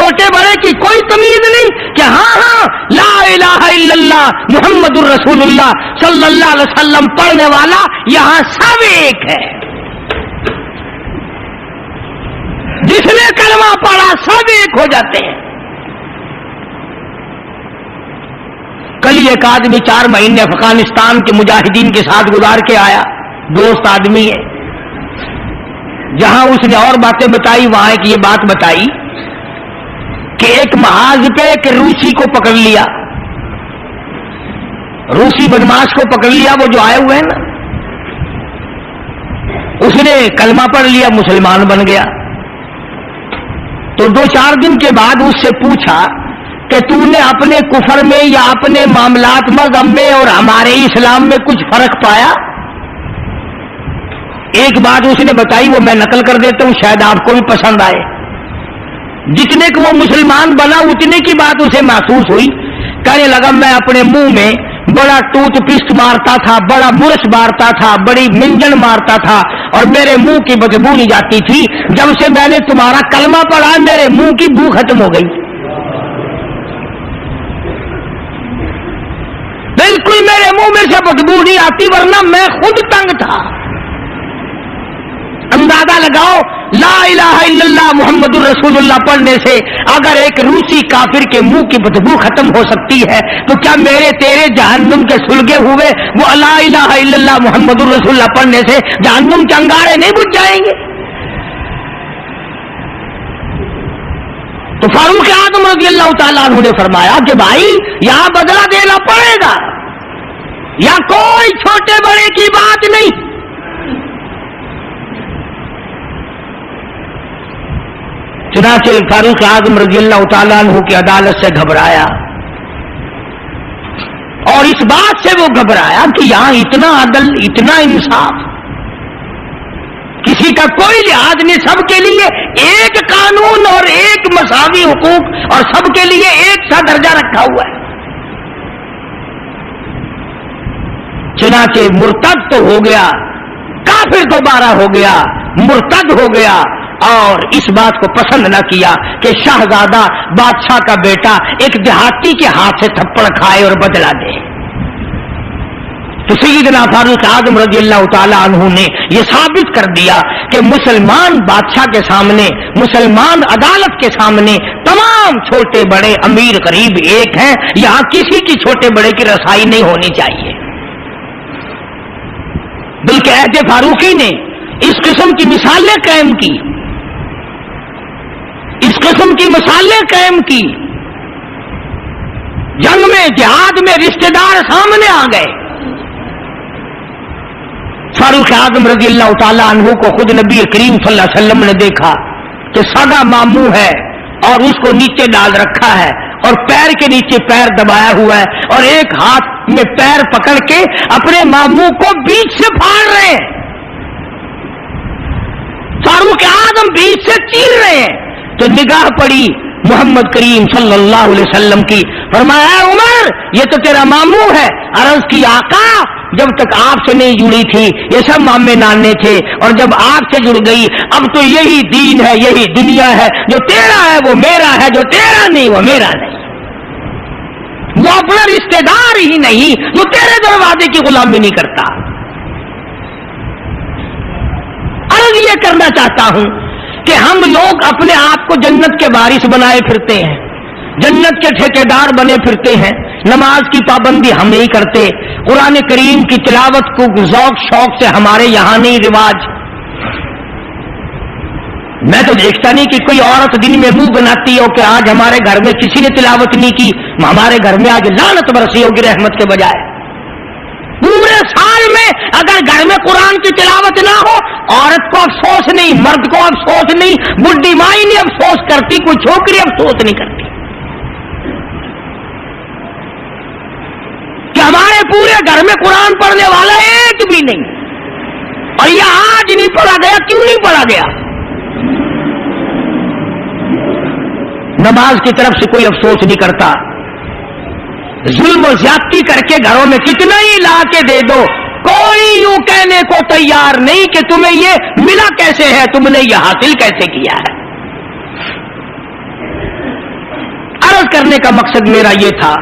چھوٹے بڑے کی کوئی تمیز نہیں کہ ہاں لا الہ الا اللہ محمد الرسول اللہ صلی اللہ علیہ وسلم پڑھنے والا یہاں سب ایک ہے. جس نے کلمہ پڑھا سب ایک ہو جاتے ہیں. کل ایک آدمی 4 مہینے افغانستان کے مجاہدین کے ساتھ گزار کے آیا، دوست آدمی ہے. جہاں اس نے اور باتیں بتائی وہاں ایک یہ بات بتائی کہ ایک محاذ پہ ایک روسی کو پکڑ لیا، روسی بدماش کو پکڑ لیا، وہ جو آئے ہوئے ہیں نا، اس نے کلمہ پڑھ لیا، مسلمان بن گیا. تو 2-4 دن کے بعد اس سے پوچھا کہ تو نے اپنے کفر میں یا اپنے معاملات مذہب میں اور ہمارے اسلام میں کچھ فرق پایا؟ ایک بات اس نے بتائی، وہ میں نقل کر دیتا ہوں، شاید آپ کو بھی پسند آئے. جتنے کو وہ مسلمان بنا اتنے کی بات اسے محسوس ہوئی. کہنے لگا میں اپنے منہ میں بڑا ٹوتھ پسٹ مارتا تھا، بڑا برش مارتا تھا، بڑی منجن مارتا تھا اور میرے منہ کی بدبو نہیں جاتی تھی. جب سے میں نے تمہارا کلمہ پڑھا میرے منہ کی بو ختم ہو گئی. بالکل میرے منہ میں سے بدبو نہیں آتی، ورنہ میں خود تنگ تھا. اندازہ لگاؤ لا الہ الا اللہ محمد الرسول اللہ پڑھنے سے اگر ایک روسی کافر کے منہ کی بدبو ختم ہو سکتی ہے تو کیا میرے تیرے جہنم کے سلگے ہوئے وہ لا الہ الا اللہ محمد الرسول اللہ پڑھنے سے جہنم کے انگارے نہیں بجھ جائیں گے؟ تو فاروق اعظم رضی اللہ تعالیٰ عنہ نے فرمایا کہ بھائی یہاں بدلہ دینا پڑے گا، یا کوئی چھوٹے بڑے کی بات نہیں. چنانچہ فاروق اعظم رضی اللہ تعالیٰ عنہ کی عدالت سے گھبرایا، اور اس بات سے وہ گھبرایا کہ یہاں اتنا عدل، اتنا انصاف، کسی کا کوئی لحاظ نہیں، سب کے لیے ایک قانون اور ایک مساوی حقوق اور سب کے لیے ایک سا درجہ رکھا ہوا ہے. چنانچہ مرتد تو ہو گیا، کافر دوبارہ ہو گیا، مرتد ہو گیا، اور اس بات کو پسند نہ کیا کہ شہزادہ بادشاہ کا بیٹا ایک دیہاتی کے ہاتھ سے تھپڑ کھائے اور بدلہ دے. تو سیدنا فاروق اعظم رضی اللہ تعالی عنہ نے یہ ثابت کر دیا کہ مسلمان بادشاہ کے سامنے، مسلمان عدالت کے سامنے تمام چھوٹے بڑے امیر غریب ایک ہیں. یہاں کسی کی چھوٹے بڑے کی رسائی نہیں ہونی چاہیے. بلکہ عہد فاروقی نے اس قسم کی مثالیں قائم کی، اس قسم کی مثالیں قائم کی. جنگ میں، جہاد میں رشتہ دار سامنے آ گئے. فاروق اعظم رضی اللہ تعالیٰ عنہ کو خود نبی کریم صلی اللہ علیہ وسلم نے دیکھا کہ سگا ماموں ہے اور اس کو نیچے ڈال رکھا ہے اور پیر کے نیچے پیر دبایا ہوا ہے اور ایک ہاتھ میں پیر پکڑ کے اپنے ماموں کو بیچ سے پھاڑ رہے ہیں. فاروق اعظم بیچ سے چیر رہے ہیں. تو نگاہ پڑی محمد کریم صلی اللہ علیہ وسلم کی، فرمایا عمر یہ تو تیرا ماموں ہے. عرض کی آقا جب تک آپ سے نہیں جڑی تھی یہ سب مامے نانے تھے، اور جب آپ سے جڑ گئی اب تو یہی دین ہے، یہی دنیا ہے، جو تیرا ہے وہ میرا ہے، جو تیرا نہیں وہ میرا نہیں. وہ اپنا رشتہ دار ہی نہیں جو تیرے دروازے کی غلامی نہیں کرتا. عرض یہ کرنا چاہتا ہوں کہ ہم لوگ اپنے آپ کو جنت کے وارث بنائے پھرتے ہیں، جنت کے ٹھیکیدار بنے پھرتے ہیں. نماز کی پابندی ہم نہیں کرتے، قرآن کریم کی تلاوت کو ذوق شوق سے ہمارے یہاں نہیں رواج. میں تو دیکھتا نہیں کہ کوئی عورت دن میں منہ بناتی ہو کہ آج ہمارے گھر میں کسی نے تلاوت نہیں کی، ہمارے گھر میں آج لعنت برسی ہوگی رحمت کے بجائے. پورے سال میں اگر گھر میں قرآن کی تلاوت نہ ہو، عورت کو افسوس نہیں، مرد کو افسوس نہیں، بڈھی مائی نہیں افسوس کرتی، کوئی چھوکری افسوس نہیں کرتی کہ ہمارے پورے گھر میں قرآن پڑھنے والا ایک بھی نہیں. اور یہ آج نہیں پڑھا گیا، کیوں نہیں پڑھا گیا؟ نماز کی طرف سے کوئی افسوس نہیں کرتا. ظلم و زیادتی کر کے گھروں میں کتنا ہی لا کے دے دو، کوئی یوں کہنے کو تیار نہیں کہ تمہیں یہ ملا کیسے ہے، تم نے یہ حاصل کیسے کیا ہے. کرنے کا مقصد میرا یہ تھا،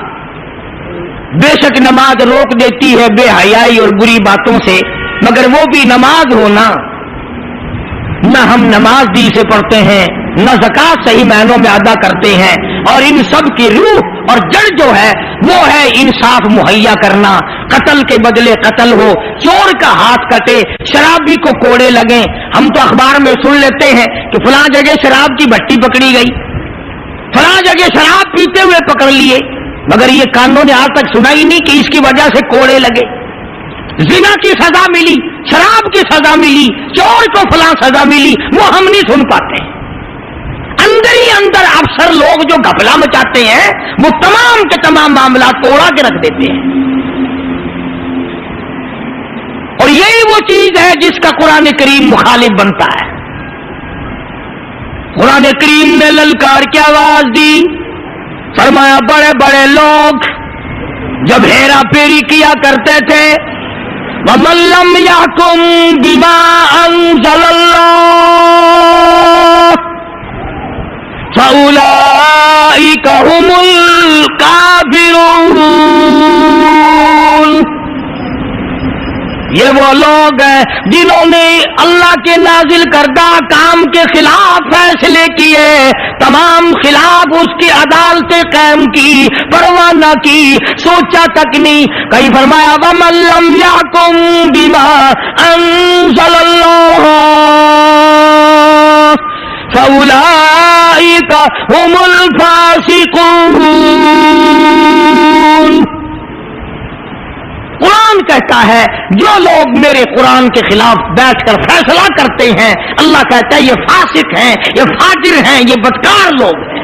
بے شک نماز روک دیتی ہے بے حیائی اور بری باتوں سے، مگر وہ بھی نماز ہونا، نہ ہم نماز دی سے پڑھتے ہیں، نہ زکوٰۃ صحیح معنوں میں ادا کرتے ہیں، اور ان سب کی روح اور جڑ جو ہے وہ ہے انصاف مہیا کرنا، قتل کے بدلے قتل ہو، چور کا ہاتھ کٹے، شرابی کو کوڑے لگیں۔ ہم تو اخبار میں سن لیتے ہیں کہ فلاں جگہ شراب کی بھٹی پکڑی گئی، فلاں جگہ شراب پیتے ہوئے پکڑ لیے، مگر یہ کانوں نے آج تک سنا ہی نہیں کہ اس کی وجہ سے کوڑے لگے۔ زنا کی سزا ملی، شراب کی سزا ملی، چور کو فلاں سزا ملی، وہ ہم نہیں سن پاتے۔ اندر ہی اندر افسر لوگ جو گھپلا مچاتے ہیں وہ تمام کے تمام معاملات توڑا کے رکھ دیتے ہیں، اور یہی وہ چیز ہے جس کا قرآن کریم مخالف بنتا ہے۔ قرآن کریم نے للکار کی آواز دی، فرمایا بڑے بڑے لوگ جب ہیرا پھیری کیا کرتے تھے، وَمَن لَّمْ يَحْكُم بِمَا أَنزَلَ اللَّهُ فَأُولَٰئِكَ هُمُ الْكَافِرُونَ۔ یہ وہ لوگ ہیں جنہوں نے اللہ کے نازل کردہ کام کے خلاف فیصلے کیے، تمام خلاف اس کی عدالتیں قائم کی، پرواہ نہ کی، سوچا تک نہیں۔ کہیں فرمایا وَمَن لَّمْ يَحْكُم بِمَا أَنزَلَ اللَّهُ فَأُولَٰئِكَ هُمُ الْفَاسِقُونَ۔ قرآن کہتا ہے جو لوگ میرے قرآن کے خلاف بیٹھ کر فیصلہ کرتے ہیں، اللہ کہتا ہے یہ فاسق ہیں، یہ فاجر ہیں، یہ بدکار لوگ ہیں۔